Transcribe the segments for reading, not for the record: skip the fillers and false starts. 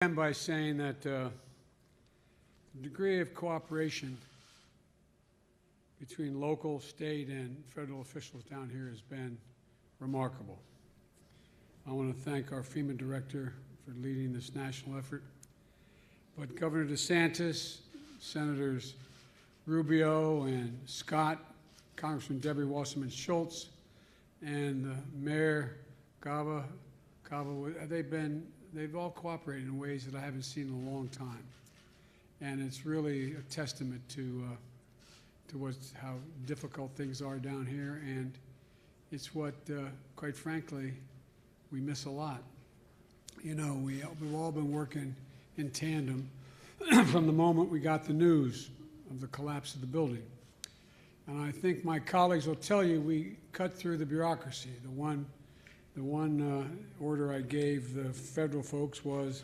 By saying that the degree of cooperation between local, state, and federal officials down here has been remarkable. I want to thank our FEMA director for leading this national effort. But Governor DeSantis, Senators Rubio and Scott, Congressman Debbie Wasserman Schultz, and Mayor Cava, they've all cooperated in ways that I haven't seen in a long time. And it's really a testament to how difficult things are down here, and it's what, quite frankly, we miss a lot. You know, we've all been working in tandem from the moment we got the news of the collapse of the building. And I think my colleagues will tell you we cut through the bureaucracy. The one order I gave the federal folks was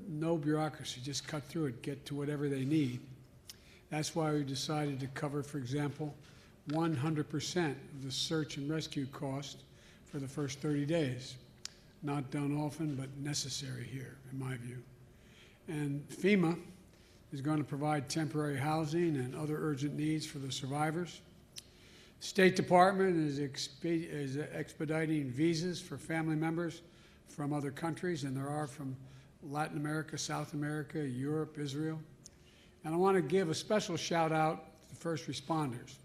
no bureaucracy, just cut through it, get to whatever they need. That's why we decided to cover, for example, 100% of the search and rescue cost for the first 30 days. Not done often, but necessary here, in my view. And FEMA is going to provide temporary housing and other urgent needs for the survivors. State Department is expediting visas for family members from other countries, and there are from Latin America, South America, Europe, Israel. And I want to give a special shout out to the first responders.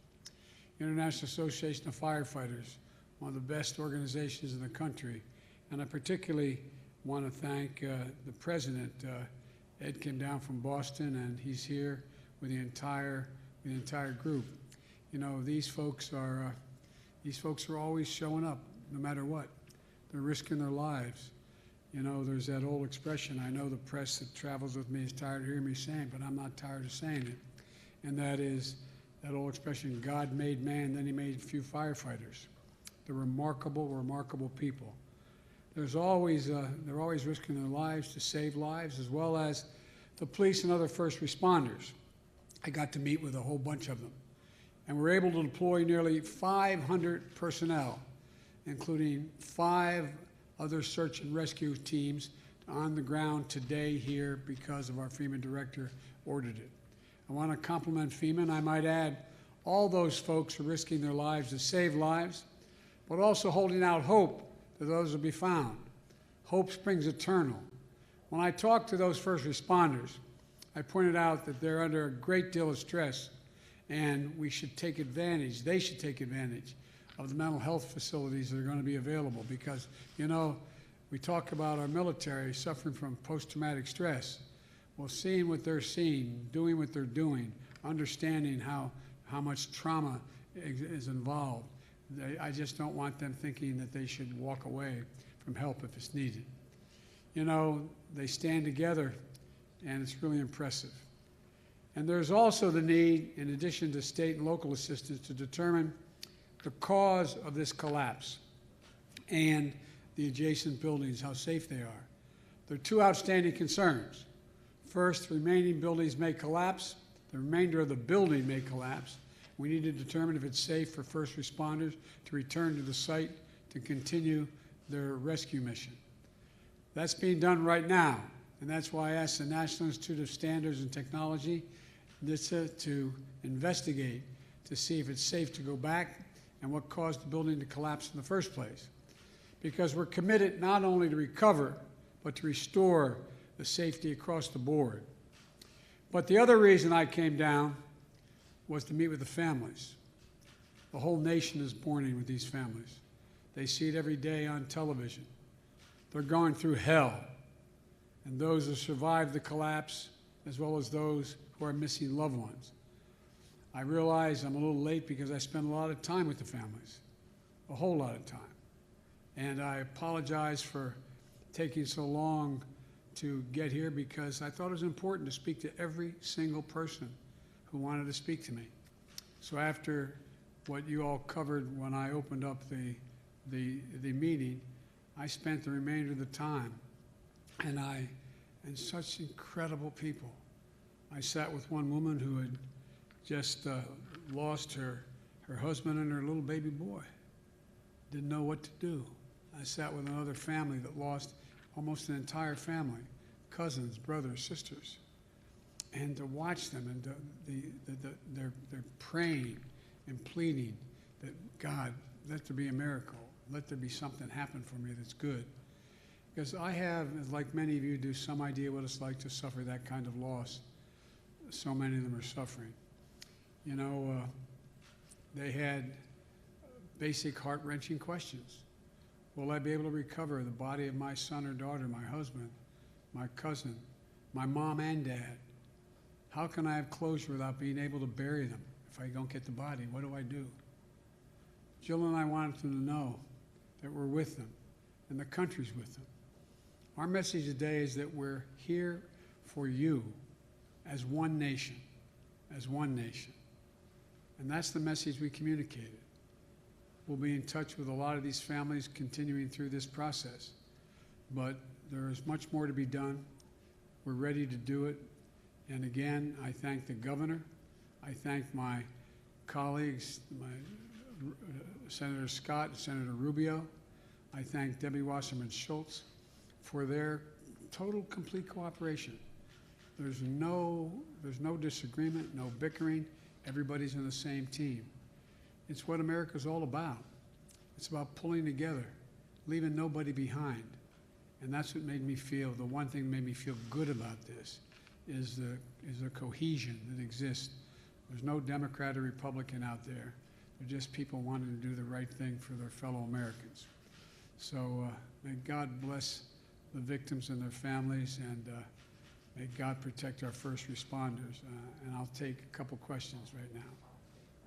International Association of Firefighters, one of the best organizations in the country. And I particularly want to thank the president. Ed came down from Boston, and he's here with the entire group. You know, these folks are always showing up, no matter what. They're risking their lives. You know, there's that old expression, I know the press that travels with me is tired of hearing me saying, but I'm not tired of saying it. And that is that old expression, God made man, then he made a few firefighters. They're remarkable, remarkable people. They're always risking their lives to save lives, as well as the police and other first responders. I got to meet with a whole bunch of them. And we're able to deploy nearly 500 personnel, including 5 other search and rescue teams on the ground today here because of our FEMA director ordered it. I want to compliment FEMA, and I might add, all those folks are risking their lives to save lives, but also holding out hope that those will be found. Hope springs eternal. When I talked to those first responders, I pointed out that they're under a great deal of stress, and we should take advantage, they should take advantage of the mental health facilities that are going to be available because, you know, we talk about our military suffering from post-traumatic stress. Well, seeing what they're seeing, doing what they're doing, understanding how much trauma is involved, I just don't want them thinking that they should walk away from help if it's needed. You know, they stand together, and it's really impressive. And there's also the need, in addition to state and local assistance, to determine the cause of this collapse and the adjacent buildings, how safe they are. There are 2 outstanding concerns. First, the remaining buildings may collapse. The remainder of the building may collapse. We need to determine if it's safe for first responders to return to the site to continue their rescue mission. That's being done right now, and that's why I asked the National Institute of Standards and Technology, NHTSA, to investigate to see if it's safe to go back and what caused the building to collapse in the first place. Because we're committed not only to recover, but to restore the safety across the board. But the other reason I came down was to meet with the families. The whole nation is mourning with these families. They see it every day on television. They're going through hell. And those who survived the collapse, as well as those who are missing loved ones. I realize I'm a little late because I spent a lot of time with the families, a whole lot of time. And I apologize for taking so long to get here because I thought it was important to speak to every single person who wanted to speak to me. So after what you all covered when I opened up the meeting, I spent the remainder of the time, and such incredible people. I sat with one woman who had just lost her husband and her little baby boy. Didn't know what to do. I sat with another family that lost almost an entire family. cousins, brothers, sisters, and to watch them, and they're praying and pleading that, God, let there be a miracle. Let there be something happen for me that's good. Because I have, like many of you do, some idea what it's like to suffer that kind of loss. So many of them are suffering. You know, they had basic heart-wrenching questions. Will I be able to recover the body of my son or daughter, my husband, my cousin, my mom and dad? How can I have closure without being able to bury them? If I don't get the body, what do I do? Jill and I wanted them to know that we're with them and the country's with them. Our message today is that we're here for you as one nation, as one nation. And that's the message we communicated. We'll be in touch with a lot of these families continuing through this process. But there is much more to be done. We're ready to do it. And again, I thank the governor. I thank my colleagues, Senator Scott and Senator Rubio. I thank Debbie Wasserman Schultz for their total, complete cooperation. There's no disagreement, no bickering. Everybody's in the same team. It's what America's all about. It's about pulling together, leaving nobody behind. And that's what made me feel, the one thing that made me feel good about this is the cohesion that exists. There's no Democrat or Republican out there. They're just people wanting to do the right thing for their fellow Americans. So may God bless the victims and their families, and may God protect our first responders. And I'll take a couple questions right now.